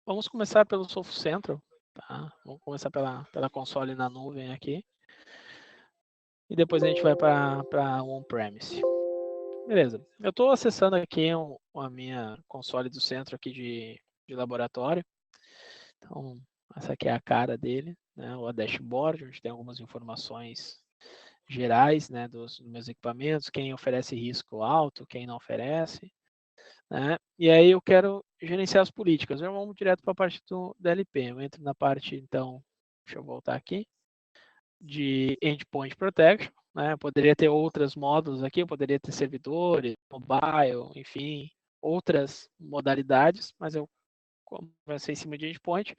Vamos começar pelo Sophos Central, tá? Vamos começar pela console na nuvem aqui. E depois a gente vai para on-premise. Beleza. Eu estou acessando aqui a minha console do centro aqui de laboratório. Então, essa aqui é a cara dele, né? O dashboard, onde tem algumas informações gerais, né, dos meus equipamentos, quem oferece risco alto, quem não oferece, né? E aí eu quero gerenciar as políticas. Vamos direto para a parte do DLP. Eu entro na parte, então, deixa eu voltar aqui, de Endpoint Protection, né? Poderia ter outros módulos aqui, poderia ter servidores, mobile, enfim, outras modalidades, mas eu comecei em cima de Endpoint.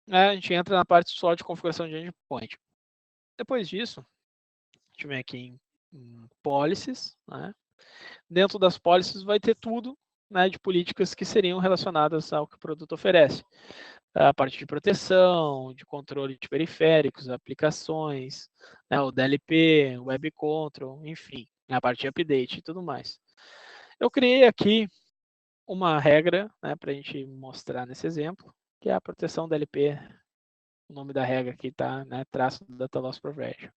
A gente entra na parte só de configuração de Endpoint. Depois disso, a gente vem aqui em Policies, né? Dentro das policies vai ter tudo, né, de políticas que seriam relacionadas ao que o produto oferece. A parte de proteção, de controle de periféricos, aplicações, né, o DLP, o Web Control, enfim, a parte de update e tudo mais. Eu criei aqui uma regra, né, para a gente mostrar nesse exemplo, que é a proteção DLP. O nome da regra aqui está, né, traço Data Loss Prevention,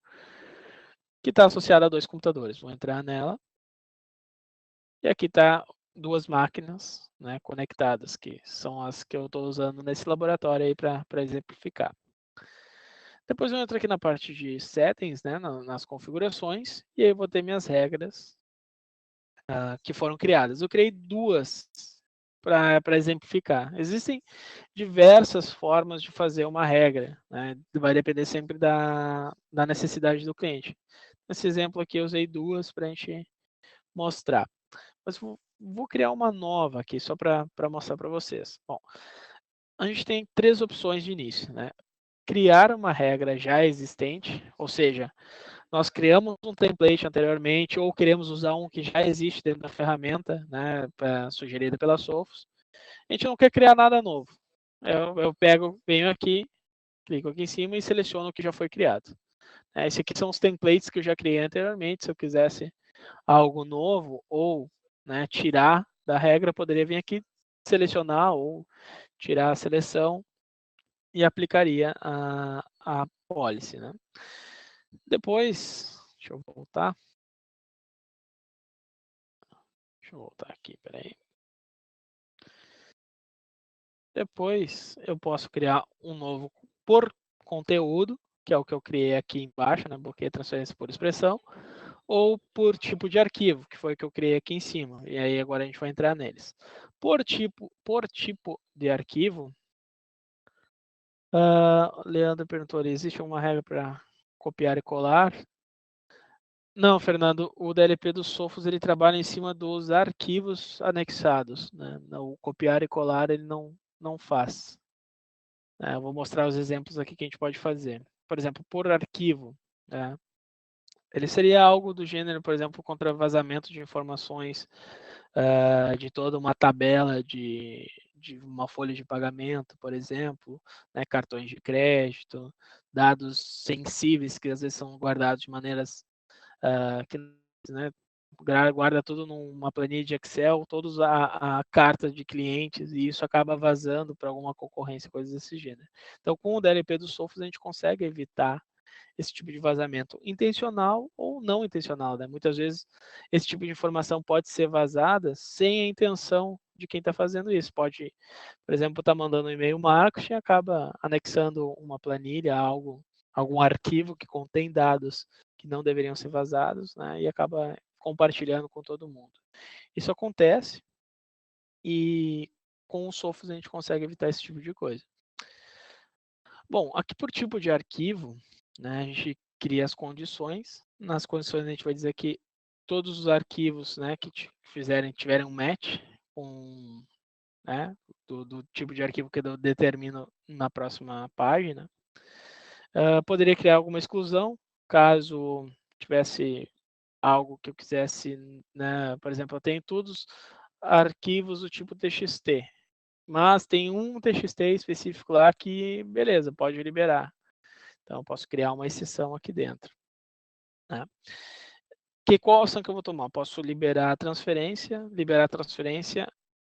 que está associada a 2 computadores. Vou entrar nela. E aqui está 2 máquinas, né, conectadas, que são as que eu estou usando nesse laboratório aí para exemplificar. Depois eu entro aqui na parte de settings, né, nas configurações, e aí eu vou ter minhas regras que foram criadas. Eu criei 2 para exemplificar. Existem diversas formas de fazer uma regra, né, vai depender sempre da necessidade do cliente. Nesse exemplo aqui eu usei 2 para a gente mostrar. Mas vou criar uma nova aqui, só para mostrar para vocês. Bom, a gente tem 3 opções de início, né? Criar uma regra já existente, ou seja, nós criamos um template anteriormente ou queremos usar um que já existe dentro da ferramenta, né, sugerida pela Sophos. A gente não quer criar nada novo. Eu venho aqui, clico aqui em cima e seleciono o que já foi criado. Esse aqui são os templates que eu já criei anteriormente. Se eu quisesse algo novo ou, né, tirar da regra, poderia vir aqui selecionar ou tirar a seleção e aplicaria a policy, né? Depois, deixa eu voltar. Deixa eu voltar aqui, peraí. Depois eu posso criar um novo por conteúdo, que é o que eu criei aqui embaixo, né? Bloqueio transferência por expressão, ou por tipo de arquivo, que foi o que eu criei aqui em cima. E aí agora a gente vai entrar neles. Por tipo de arquivo, Leandro perguntou ali, existe uma regra para copiar e colar? Não, Fernando, o DLP do Sophos ele trabalha em cima dos arquivos anexados, né? O copiar e colar ele não faz. Eu vou mostrar os exemplos aqui que a gente pode fazer. Por exemplo, por arquivo, né? Ele seria algo do gênero, por exemplo, contra vazamento de informações de toda uma tabela de uma folha de pagamento, por exemplo, né, cartões de crédito, dados sensíveis que às vezes são guardados de maneiras que, né, guarda tudo numa planilha de Excel, todos a carta de clientes, e isso acaba vazando para alguma concorrência, coisas desse gênero. Então, com o DLP do Sophos, a gente consegue evitar esse tipo de vazamento intencional ou não intencional, né? Muitas vezes esse tipo de informação pode ser vazada sem a intenção de quem está fazendo isso. Pode, por exemplo, estar mandando um e-mail marketing e acaba anexando uma planilha, algum arquivo que contém dados que não deveriam ser vazados, né? E acaba compartilhando com todo mundo. Isso acontece e com o Sophos a gente consegue evitar esse tipo de coisa. Bom, aqui por tipo de arquivo, né, a gente cria as condições. Nas condições a gente vai dizer que todos os arquivos, né, que tiverem um match com, né, do tipo de arquivo que eu determino na próxima página. Poderia criar alguma exclusão, caso tivesse algo que eu quisesse, né, por exemplo, eu tenho todos arquivos do tipo TXT, mas tem um TXT específico lá que, beleza, pode liberar. Então, eu posso criar uma exceção aqui dentro. Né? Qual ação que eu vou tomar? Posso liberar a transferência,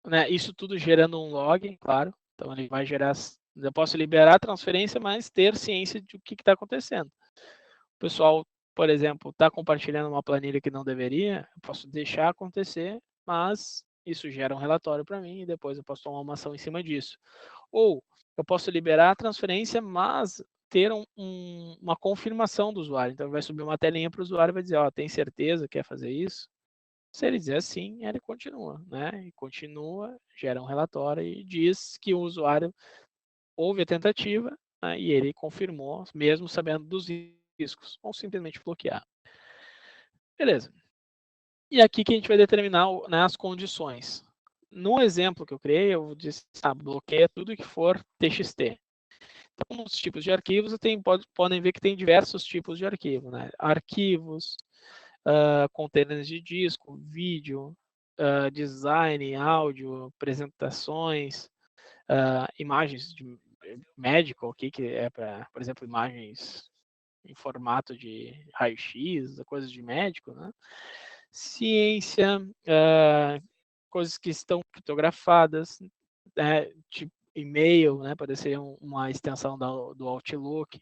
né? Isso tudo gerando um log, claro. Então, ele vai gerar, eu posso liberar a transferência, mas ter ciência de o que está acontecendo. O pessoal, por exemplo, está compartilhando uma planilha que não deveria, eu posso deixar acontecer, mas isso gera um relatório para mim e depois eu posso tomar uma ação em cima disso. Ou eu posso liberar a transferência, mas ter uma confirmação do usuário. Então, vai subir uma telinha para o usuário e vai dizer, ó, tem certeza que quer fazer isso? Se ele dizer sim, ele continua, né? E continua, gera um relatório e diz que o usuário houve a tentativa, né, e ele confirmou, mesmo sabendo dos riscos, ou simplesmente bloquear. Beleza. E aqui que a gente vai determinar, né, as condições. No exemplo que eu criei, eu disse, bloqueia tudo que for TXT. Então, nos tipos de arquivos, podem ver que tem diversos tipos de arquivo, né? Arquivos, containers de disco, vídeo, design, áudio, apresentações, imagens de médico, que é para, por exemplo, imagens em formato de raio-x, coisas de médico, né? Ciência, coisas que estão criptografadas, né? Tipo e-mail, né? Pode ser uma extensão do Outlook,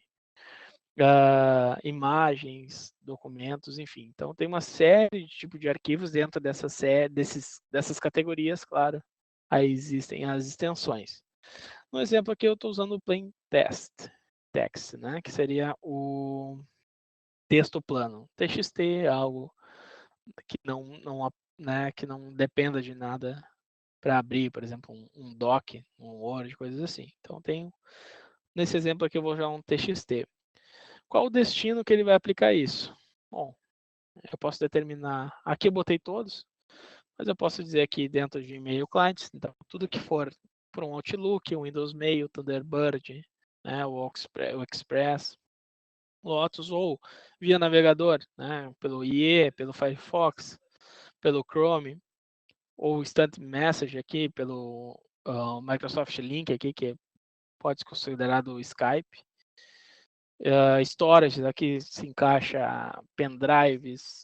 imagens, documentos, enfim. Então, tem uma série de tipos de arquivos dentro dessas categorias, claro. Aí existem as extensões. No exemplo aqui, eu estou usando o plain text, né? Que seria o texto plano. TXT, algo que que não dependa de nada para abrir, por exemplo, um doc, um Word, coisas assim. Então, nesse exemplo aqui, eu vou usar um TXT. Qual o destino que ele vai aplicar isso? Bom, eu posso determinar, aqui eu botei todos, mas eu posso dizer aqui dentro de e-mail clients, então tudo que for para um Outlook, um Windows Mail, Thunderbird, né, o Express, Lotus, ou via navegador, né, pelo IE, pelo Firefox, pelo Chrome, ou Instant Message aqui, pelo Microsoft Link aqui, que pode ser considerado o Skype. Storage, aqui se encaixa pendrives,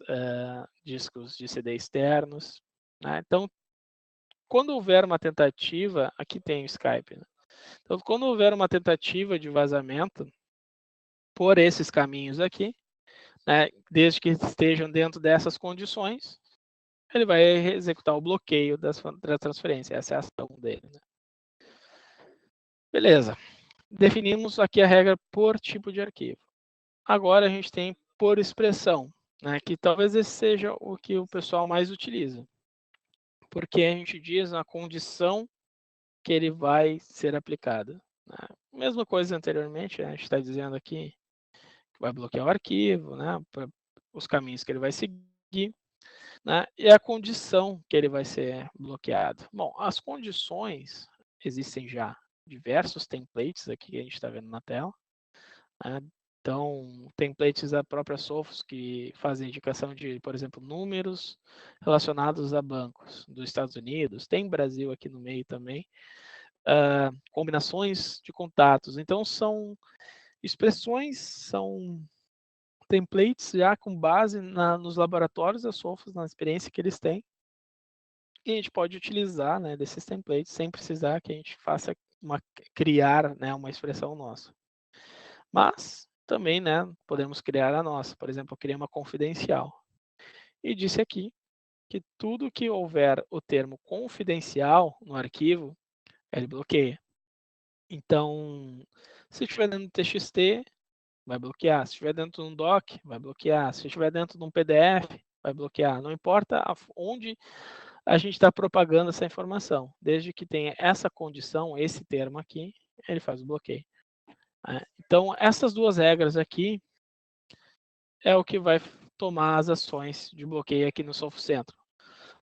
discos de CD externos. Né? Então, quando houver uma tentativa, aqui tem o Skype. Né? Então, quando houver uma tentativa de vazamento por esses caminhos aqui, né, desde que estejam dentro dessas condições, ele vai executar o bloqueio da transferência. Essa é a ação dele. Né? Beleza. Definimos aqui a regra por tipo de arquivo. Agora a gente tem por expressão, né, que talvez esse seja o que o pessoal mais utiliza. Porque a gente diz a condição que ele vai ser aplicado. Né? Mesma coisa anteriormente, a gente está dizendo aqui que vai bloquear o arquivo, né, os caminhos que ele vai seguir, né, e a condição que ele vai ser bloqueado. Bom, as condições, existem já diversos templates aqui que a gente está vendo na tela. Né? Então, templates da própria Sophos que fazem indicação de, por exemplo, números relacionados a bancos dos Estados Unidos, tem Brasil aqui no meio também, combinações de contatos. Então, são expressões, são templates já com base nos laboratórios da Sophos, na experiência que eles têm, e a gente pode utilizar, né, desses templates sem precisar que a gente faça criar, né, uma expressão nossa. Mas também, né, podemos criar a nossa. Por exemplo, eu criei uma confidencial. E disse aqui que tudo que houver o termo confidencial no arquivo, ele bloqueia. Então, se estiver dentro do TXT, vai bloquear. Se estiver dentro de um doc, vai bloquear. Se estiver dentro de um PDF, vai bloquear. Não importa onde a gente está propagando essa informação. Desde que tenha essa condição, esse termo aqui, ele faz o bloqueio. Então, essas duas regras aqui é o que vai tomar as ações de bloqueio aqui no Sophos Central.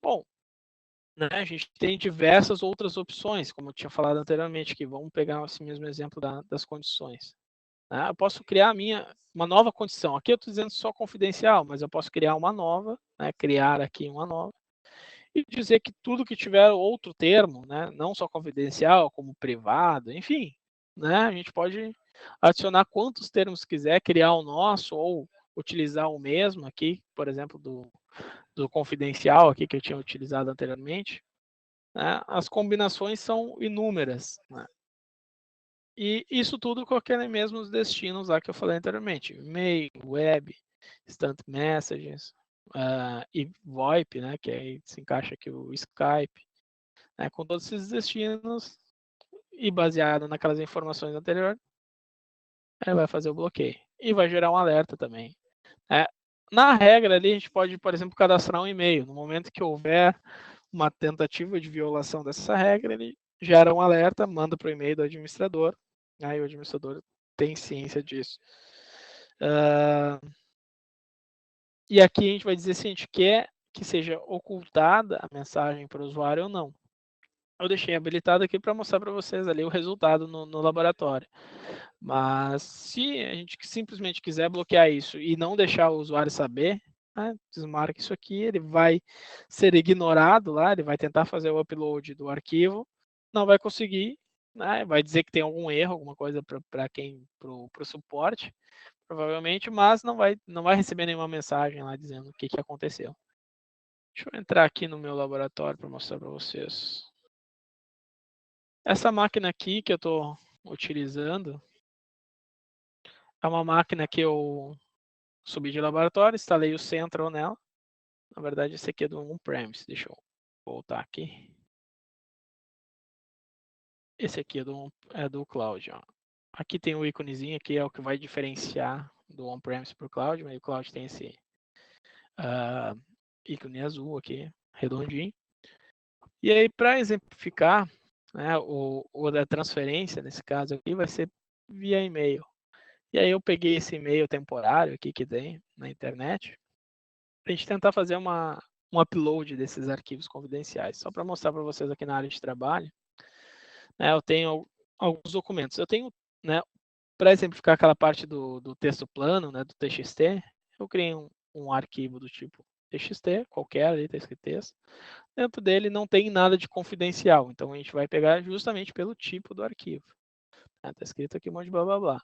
Bom, né, a gente tem diversas outras opções, como eu tinha falado anteriormente, que vamos pegar esse mesmo exemplo das condições. Né? Eu posso criar uma nova condição. Aqui eu estou dizendo só confidencial, mas eu posso criar uma nova, né, criar aqui uma nova, e dizer que tudo que tiver outro termo, né, não só confidencial, como privado, enfim, né, a gente pode adicionar quantos termos quiser, criar o nosso, ou utilizar o mesmo aqui, por exemplo, do confidencial aqui que eu tinha utilizado anteriormente. Né? As combinações são inúmeras. Né? E isso tudo com aqueles mesmos destinos lá que eu falei anteriormente. E-mail, web, instant messages, e VoIP, né, que aí se encaixa aqui o Skype, né, com todos esses destinos e baseado naquelas informações anteriores, ele vai fazer o bloqueio. E vai gerar um alerta também. Na regra ali, a gente pode, por exemplo, cadastrar um e-mail. No momento que houver uma tentativa de violação dessa regra, ele gera um alerta, manda para o e-mail do administrador, aí o administrador tem ciência disso. E aqui a gente vai dizer se a gente quer que seja ocultada a mensagem para o usuário ou não. Eu deixei habilitado aqui para mostrar para vocês ali o resultado no laboratório. Mas se a gente simplesmente quiser bloquear isso e não deixar o usuário saber, né, desmarca isso aqui, ele vai ser ignorado lá, ele vai tentar fazer o upload do arquivo, não vai conseguir, né, vai dizer que tem algum erro, alguma coisa para o suporte, provavelmente, mas não vai receber nenhuma mensagem lá dizendo o que aconteceu. Deixa eu entrar aqui no meu laboratório para mostrar para vocês. Essa máquina aqui que eu estou utilizando é uma máquina que eu subi de laboratório, instalei o Central nela. Na verdade, esse aqui é do on-premise. Deixa eu voltar aqui. Esse aqui é do cloud. Ó. Aqui tem o íconezinho, aqui é o que vai diferenciar do on-premise para o cloud, mas o cloud tem esse ícone azul aqui, redondinho. E aí, para exemplificar, né, o da transferência, nesse caso aqui, vai ser via e-mail. E aí eu peguei esse e-mail temporário aqui que tem na internet, para a gente tentar fazer um upload desses arquivos confidenciais. Só para mostrar para vocês aqui na área de trabalho, né, eu tenho alguns documentos. Eu tenho, né, para exemplificar aquela parte do texto plano, né, do TXT, eu criei um arquivo do tipo TXT, qualquer ali, está escrito texto. Dentro dele não tem nada de confidencial, então a gente vai pegar justamente pelo tipo do arquivo. Está escrito aqui um monte de blá blá blá.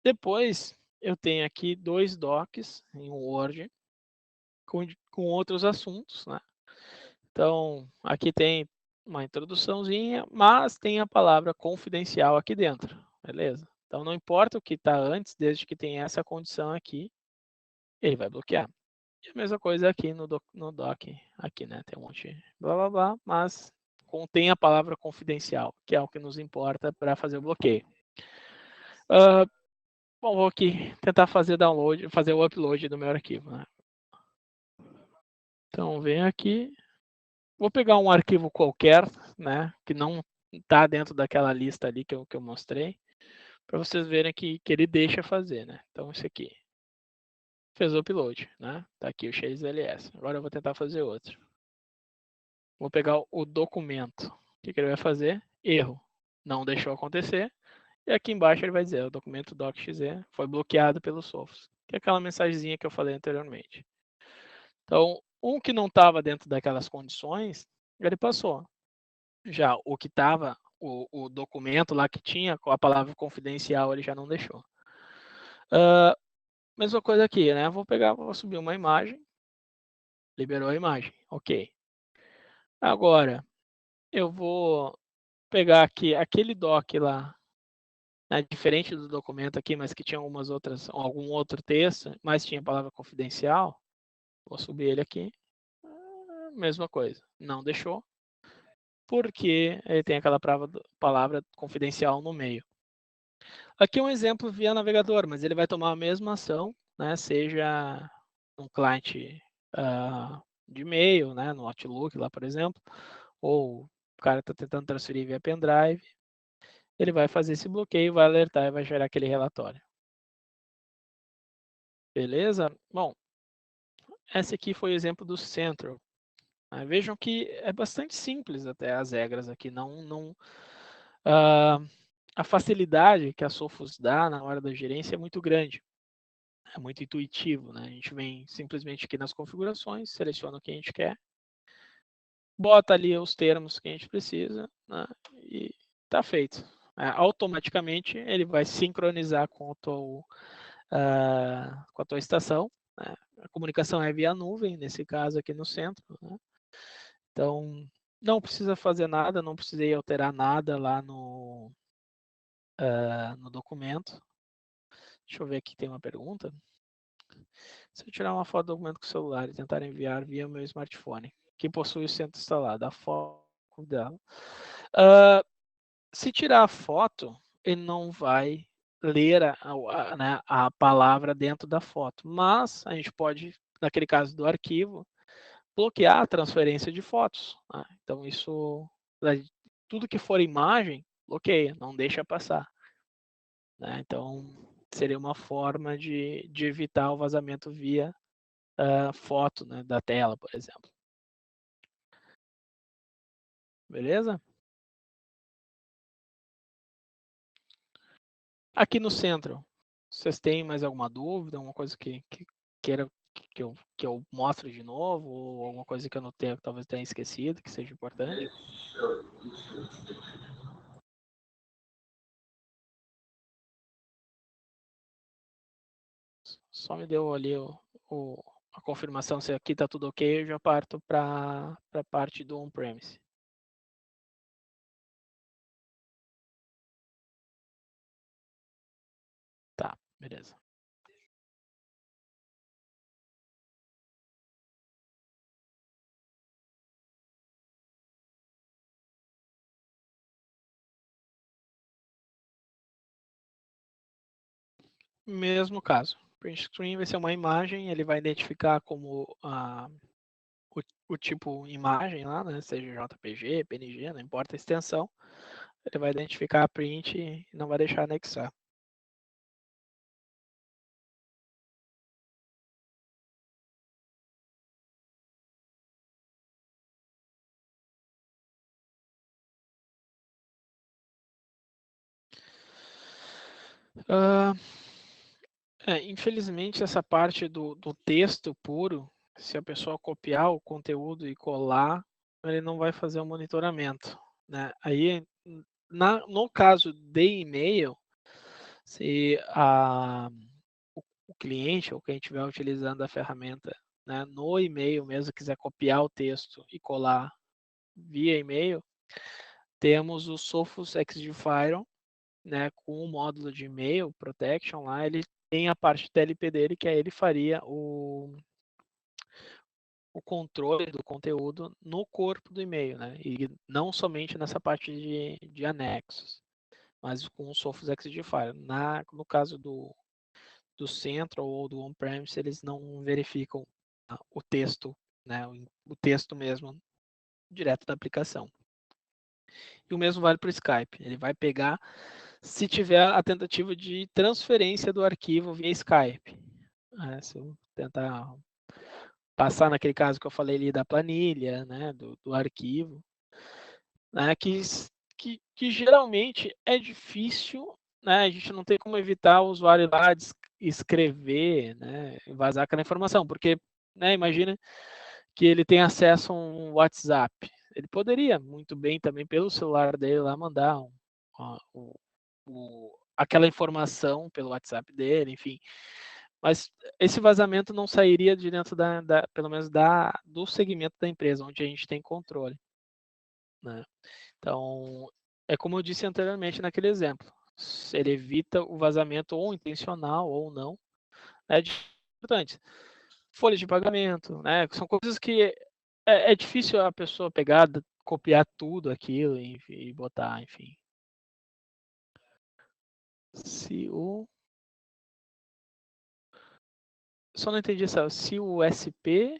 Depois eu tenho aqui 2 docs em Word com outros assuntos, né? Então, aqui tem uma introduçãozinha, mas tem a palavra confidencial aqui dentro, beleza? Então, não importa o que está antes, desde que tenha essa condição aqui, ele vai bloquear. E a mesma coisa aqui no doc, aqui, né? Tem um monte de blá blá blá, mas contém a palavra confidencial, que é o que nos importa para fazer o bloqueio. Bom, vou aqui tentar fazer o upload do meu arquivo, né? Então, venho aqui, vou pegar um arquivo qualquer, né, que não está dentro daquela lista ali que eu mostrei, para vocês verem que ele deixa fazer, né? Então, esse aqui fez o upload, né? Tá aqui o XLS. Agora eu vou tentar fazer outro. Vou pegar o documento. O que ele vai fazer? Erro. Não deixou acontecer. E aqui embaixo ele vai dizer, o documento docx foi bloqueado pelo Sophos, que é aquela mensagenzinha que eu falei anteriormente. Então, um que não estava dentro daquelas condições, ele passou. Já o que estava, o documento lá que tinha com a palavra confidencial, ele já não deixou. Mesma coisa aqui, né? Vou subir uma imagem, liberou a imagem, ok. Agora, eu vou pegar aqui aquele doc lá, né, diferente do documento aqui, mas que tinha algum outro texto, mas tinha a palavra confidencial. Vou subir ele aqui. Mesma coisa, não deixou, porque ele tem aquela palavra confidencial no meio. Aqui é um exemplo via navegador, mas ele vai tomar a mesma ação, né, seja um cliente de e-mail, né, no Outlook lá, por exemplo, ou o cara está tentando transferir via pendrive, ele vai fazer esse bloqueio, vai alertar e vai gerar aquele relatório. Beleza? Bom, esse aqui foi o exemplo do Central. Vejam que é bastante simples até as regras aqui, a facilidade que a Sophos dá na hora da gerência é muito grande. É muito intuitivo, né? A gente vem simplesmente aqui nas configurações, seleciona o que a gente quer, bota ali os termos que a gente precisa, né? E está feito. Automaticamente ele vai sincronizar com a tua estação. Né? A comunicação é via nuvem, nesse caso aqui no centro. Né? Então, não precisa fazer nada, não precisei alterar nada lá no documento. Deixa eu ver aqui, tem uma pergunta. Se eu tirar uma foto do documento com o celular e tentar enviar via meu smartphone, que possui o centro instalado, a foto dela. Se tirar a foto, ele não vai ler né, a palavra dentro da foto, mas a gente pode, naquele caso do arquivo, bloquear a transferência de fotos. Né? Então, isso, tudo que for imagem, bloqueia, não deixa passar. Né? Então, seria uma forma de evitar o vazamento via foto, né, da tela, por exemplo. Beleza? Aqui no centro, vocês têm mais alguma dúvida, alguma coisa que queira que eu mostre de novo, ou alguma coisa que eu não tenha, que talvez tenha esquecido, que seja importante? Só me deu ali a confirmação se aqui está tudo ok, eu já parto para a parte do on-premise. Tá, beleza. Mesmo caso. Print screen vai ser uma imagem, ele vai identificar como o tipo imagem lá, né? Seja JPG, PNG, não importa a extensão. Ele vai identificar a print e não vai deixar anexar. Infelizmente, essa parte do texto puro, se a pessoa copiar o conteúdo e colar, ele não vai fazer o monitoramento. Né? Aí, no caso de e-mail, se o cliente ou quem estiver utilizando a ferramenta, né, no e-mail mesmo quiser copiar o texto e colar via e-mail, temos o Sophos XG né, com o módulo de e-mail protection lá, ele tem a parte TLP dele, que aí ele faria o controle do conteúdo no corpo do e-mail, né? E não somente nessa parte de anexos, mas com o Sophos XG no caso do Central ou do On-Premise, eles não verificam o texto, né? O texto mesmo, direto da aplicação. E o mesmo vale para o Skype. Ele vai pegar se tiver a tentativa de transferência do arquivo via Skype. Se eu tentar passar naquele caso que eu falei ali da planilha, né, do arquivo, né, que geralmente é difícil, né, a gente não tem como evitar o usuário lá de escrever, né, vazar aquela informação, porque, né, imagina que ele tem acesso a um WhatsApp. Ele poderia muito bem também pelo celular dele lá mandar aquela informação pelo WhatsApp dele, enfim. Mas esse vazamento não sairia de dentro pelo menos do segmento da empresa, onde a gente tem controle. Né? Então, é como eu disse anteriormente naquele exemplo. Ele evita o vazamento ou intencional ou não. É importante. Folha de pagamento, né? São coisas que é difícil a pessoa pegar, copiar tudo aquilo e botar, enfim. Se o Só não entendi essa. Se o SP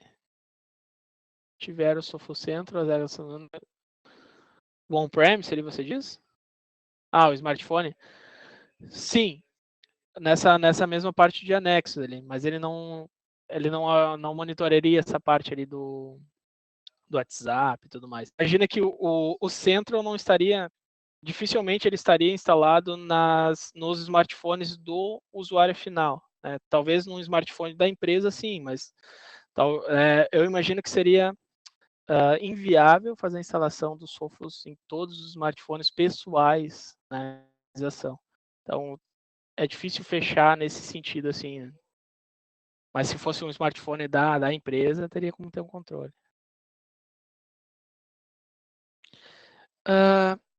tiver o Sofocentro, o on-premise, ali você diz? O smartphone? Sim, nessa mesma parte de anexos ali, mas ele não monitoraria essa parte ali do WhatsApp e tudo mais. Imagina que o Central não estaria, dificilmente ele estaria instalado nos smartphones do usuário final. Né? Talvez num smartphone da empresa, sim, mas eu imagino que seria inviável fazer a instalação dos Sophos em todos os smartphones pessoais na organização. Então, é difícil fechar nesse sentido, assim. Né? Mas se fosse um smartphone da empresa, teria como ter um controle.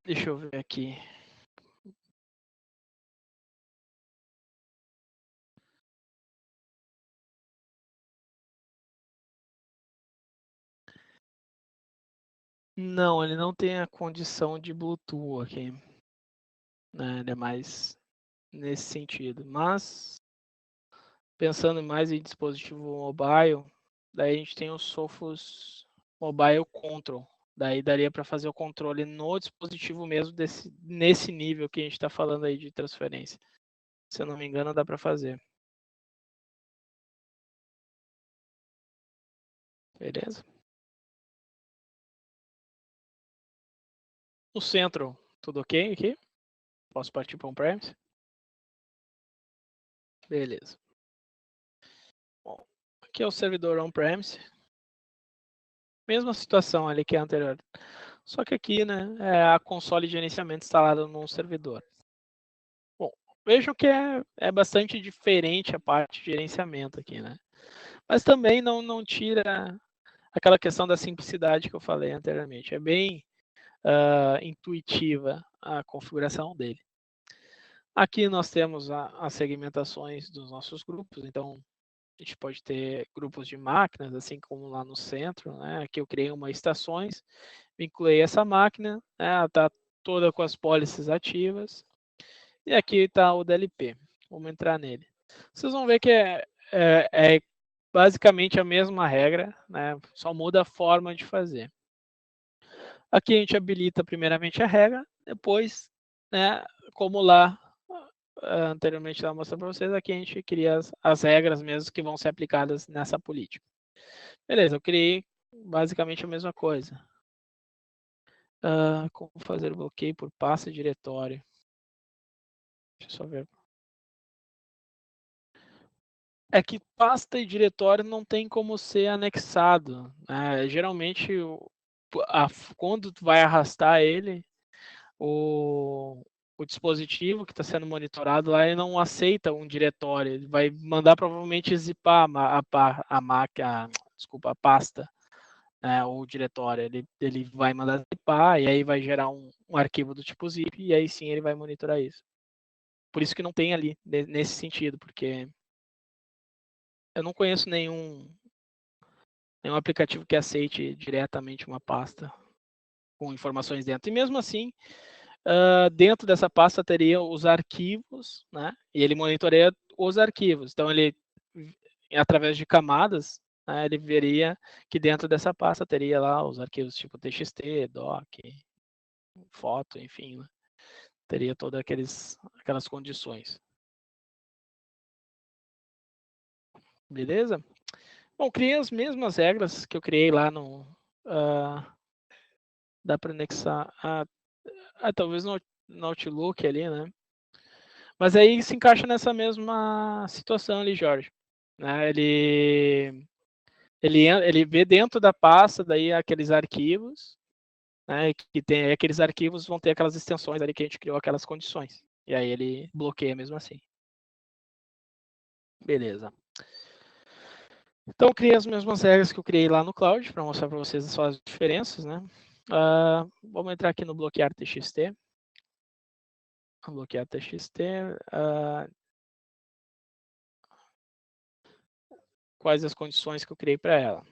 Deixa eu ver aqui. Não, ele não tem a condição de Bluetooth aqui, né? Ele é mais nesse sentido. Mas, pensando mais em dispositivo mobile, daí a gente tem o Sophos Mobile Control. Daí daria para fazer o controle no dispositivo mesmo, nesse nível que a gente está falando aí de transferência. Se eu não me engano, dá para fazer. Beleza? No centro, tudo ok aqui? Posso partir para on-premise? Beleza. Bom, aqui é o servidor on-premise. Mesma situação ali que a anterior. Só que aqui, né, é a console de gerenciamento instalada num servidor. Bom, vejam que é bastante diferente a parte de gerenciamento aqui, né? Mas também não tira aquela questão da simplicidade que eu falei anteriormente. É bem intuitiva a configuração dele. Aqui nós temos as segmentações dos nossos grupos, então a gente pode ter grupos de máquinas, assim como lá no centro, né? Aqui eu criei uma estações, vinculei essa máquina, né? Está toda com as pólices ativas, e aqui está o DLP. Vamos entrar nele. Vocês vão ver que é basicamente a mesma regra, né? Só muda a forma de fazer. Aqui a gente habilita primeiramente a regra, depois, né, como lá anteriormente eu mostrei para vocês, aqui a gente cria as regras mesmo que vão ser aplicadas nessa política. Beleza, eu criei basicamente a mesma coisa. Como fazer o bloqueio por pasta e diretório? Deixa eu só ver. É que pasta e diretório não tem como ser anexado, né? Geralmente, quando tu vai arrastar ele, o dispositivo que está sendo monitorado lá, ele não aceita um diretório, ele vai mandar provavelmente zipar a pasta, né, ou o diretório, ele vai mandar zipar e aí vai gerar um arquivo do tipo zip e aí sim ele vai monitorar isso. Por isso que não tem ali, nesse sentido, porque eu não conheço nenhum aplicativo que aceite diretamente uma pasta com informações dentro. E mesmo assim, dentro dessa pasta teria os arquivos, né? E ele monitoreia os arquivos. Então, ele, através de camadas, né, ele veria que dentro dessa pasta teria lá os arquivos tipo TXT, doc, foto, enfim, né? Teria todas aquelas condições. Beleza? Bom, criei as mesmas regras que eu criei lá no... dá para anexar talvez no Outlook ali, né? Mas aí se encaixa nessa mesma situação ali, Jorge. Né? Ele vê dentro da pasta daí aqueles arquivos, né? Que tem aqueles arquivos vão ter aquelas extensões ali que a gente criou aquelas condições. E aí ele bloqueia mesmo assim. Beleza. Então eu criei as mesmas regras que eu criei lá no Cloud para mostrar para vocês só as diferenças, né? Vamos entrar aqui no bloquear TXT. Bloquear TXT. Quais as condições que eu criei para ela?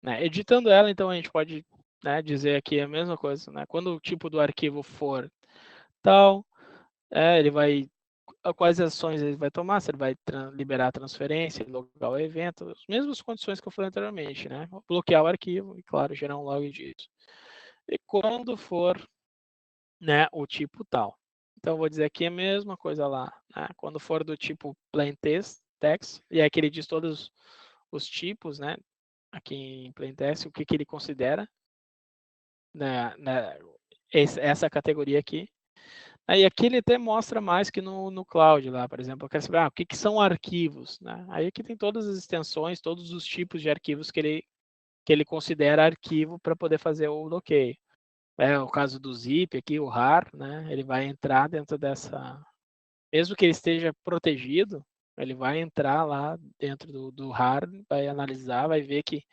Né? Editando ela, então a gente pode, né, dizer aqui a mesma coisa, né? Quando o tipo do arquivo for tal, ele vai, quais ações ele vai tomar, se ele vai liberar a transferência, logar o evento, as mesmas condições que eu falei anteriormente, né? Bloquear o arquivo e, claro, gerar um log disso. E quando for, né, o tipo tal. Então, eu vou dizer aqui a mesma coisa lá, né? Quando for do tipo plain text, e aqui ele diz todos os tipos, né? Aqui em plain text, o que ele considera, né, essa categoria aqui. Aí aqui ele até mostra mais que no Cloud lá, por exemplo. Eu quero saber o que são arquivos, né? Aí aqui tem todas as extensões, todos os tipos de arquivos que ele considera arquivo para poder fazer o bloqueio. O caso do zip aqui, o RAR, né? Ele vai entrar dentro dessa, mesmo que ele esteja protegido, ele vai entrar lá dentro do RAR, vai analisar, vai ver que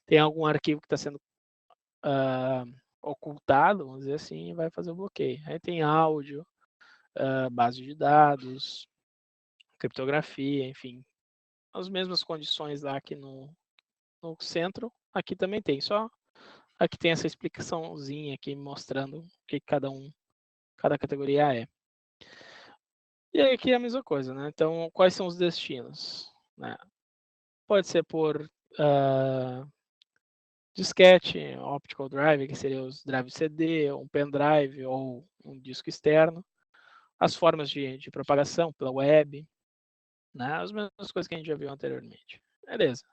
tem algum arquivo que está sendo ocultado, vamos dizer assim, e vai fazer o bloqueio. Aí tem áudio, base de dados, criptografia, enfim. As mesmas condições lá aqui no centro, aqui também tem, só Aqui tem essa explicaçãozinha aqui mostrando o que cada categoria é. E aí aqui é a mesma coisa, né? Então, quais são os destinos? Né? Pode ser por disquete, optical drive, que seria os drive CD, um pendrive ou um disco externo. As formas de propagação pela web, né? As mesmas coisas que a gente já viu anteriormente. Beleza.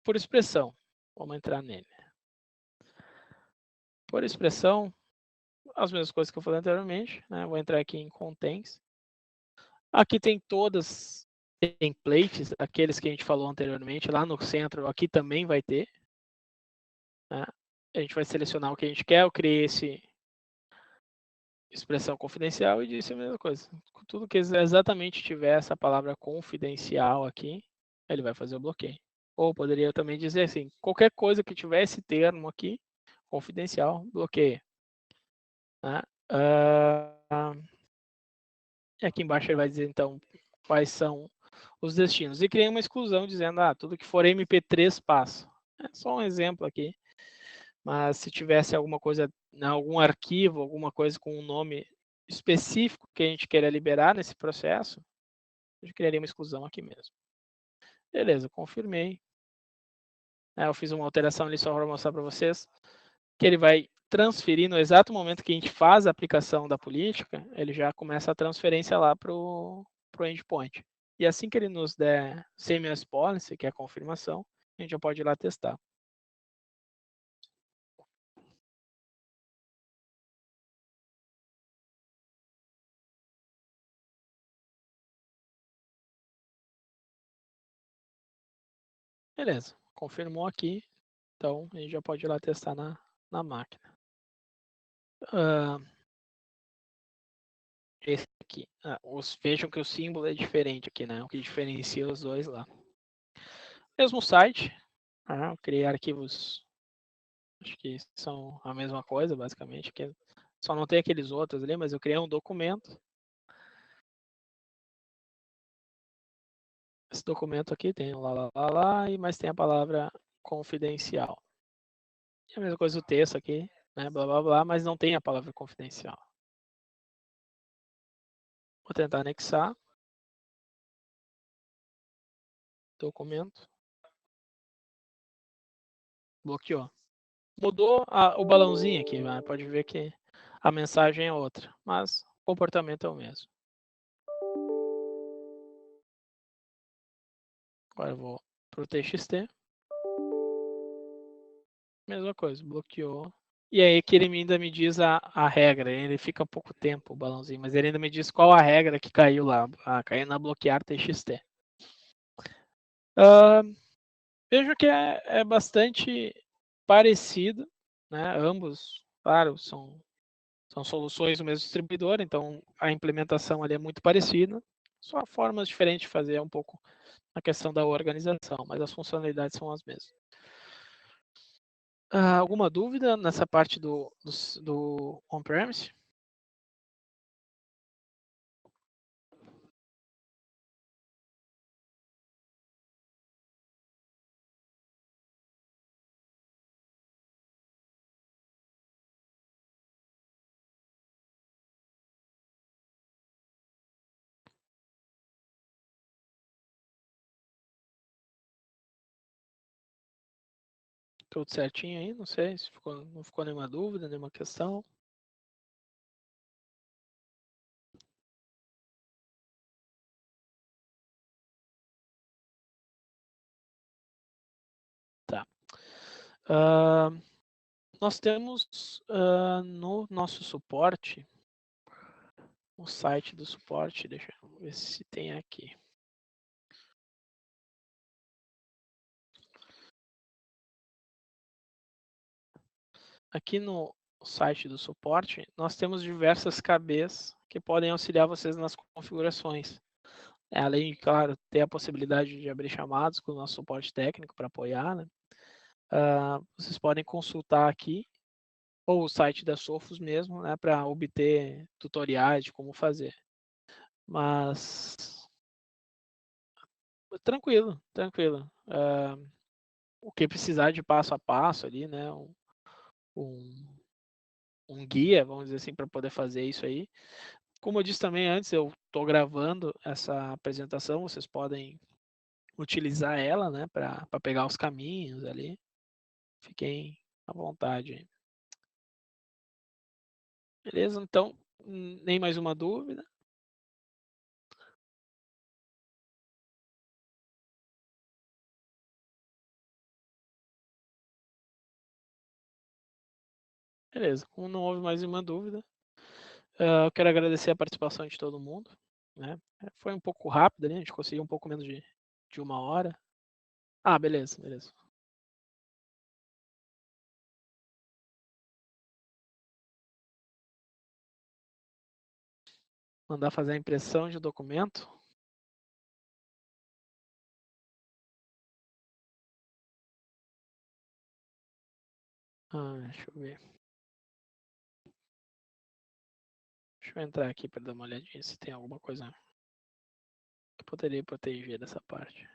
Por expressão, vamos entrar nele. Por expressão, as mesmas coisas que eu falei anteriormente, né? Vou entrar aqui em contents. Aqui tem todas templates, aqueles que a gente falou anteriormente, lá no centro, aqui também vai ter. Né? A gente vai selecionar o que a gente quer, eu criei esse expressão confidencial e disse a mesma coisa. Tudo que exatamente tiver essa palavra confidencial aqui, ele vai fazer o bloqueio. Ou poderia também dizer assim, qualquer coisa que tiver esse termo aqui, confidencial, bloqueia. Né? E aqui embaixo ele vai dizer, então, quais são os destinos. E criei uma exclusão dizendo, tudo que for MP3 passa. É só um exemplo aqui. Mas se tivesse alguma coisa, algum arquivo, alguma coisa com um nome específico que a gente queira liberar nesse processo, a gente criaria uma exclusão aqui mesmo. Beleza, confirmei. Eu fiz uma alteração ali só para mostrar para vocês que ele vai transferir no exato momento que a gente faz a aplicação da política, ele já começa a transferência lá para o endpoint. E assim que ele nos der CMS Policy, que é a confirmação, a gente já pode ir lá testar. Beleza, confirmou aqui, então a gente já pode ir lá testar na máquina. Esse aqui, vejam que o símbolo é diferente aqui, né? O que diferencia os dois lá. Mesmo site, eu criei arquivos, acho que são a mesma coisa, basicamente, que só não tem aqueles outros ali, mas eu criei um documento. Esse documento aqui tem lá, e mais tem a palavra confidencial. E a mesma coisa o texto aqui, né? Blá, blá, blá, mas não tem a palavra confidencial. Vou tentar anexar. Documento. Bloqueou. Mudou o balãozinho aqui, né? Pode ver que a mensagem é outra, mas o comportamento é o mesmo. Agora eu vou para o TXT. Mesma coisa, bloqueou. E aí que ele ainda me diz a regra, ele fica pouco tempo o balãozinho, mas ele ainda me diz qual a regra que caiu lá. Caiu na bloquear TXT. Vejo que é bastante parecido, né? Ambos, claro, são soluções do mesmo distribuidor, então a implementação ali é muito parecida, só formas diferentes de fazer um pouco a questão da organização, mas as funcionalidades são as mesmas. Alguma dúvida nessa parte do on-premise? Tudo certinho aí? Não sei se não ficou nenhuma dúvida, nenhuma questão. Tá. Nós temos no nosso suporte, o site do suporte, deixa eu ver se tem aqui. Aqui no site do suporte, nós temos diversas KBs que podem auxiliar vocês nas configurações. Além de, claro, ter a possibilidade de abrir chamados com o nosso suporte técnico para apoiar, né? Vocês podem consultar aqui, ou o site da Sophos mesmo, né, para obter tutoriais de como fazer. Mas tranquilo. o que precisar de passo a passo ali, né? Um, um guia, vamos dizer assim, para poder fazer isso aí. Como eu disse também antes, eu estou gravando essa apresentação, vocês podem utilizar ela, né, para pegar os caminhos ali. Fiquem à vontade. Beleza? Então, nem mais uma dúvida. Beleza, como não houve mais nenhuma dúvida, eu quero agradecer a participação de todo mundo, né? Foi um pouco rápido ali, a gente conseguiu um pouco menos de 1 hora. Ah, beleza, beleza. Mandar fazer a impressão de documento. Deixa eu ver. Deixa eu entrar aqui para dar uma olhadinha se tem alguma coisa que poderia proteger dessa parte.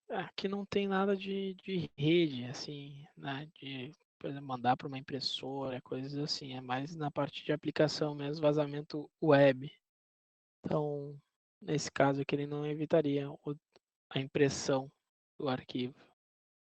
Aqui não tem nada de rede, assim, né? De, por exemplo, mandar para uma impressora, coisas assim. É mais na parte de aplicação mesmo, vazamento web. Então, nesse caso aqui, ele não evitaria a impressão do arquivo.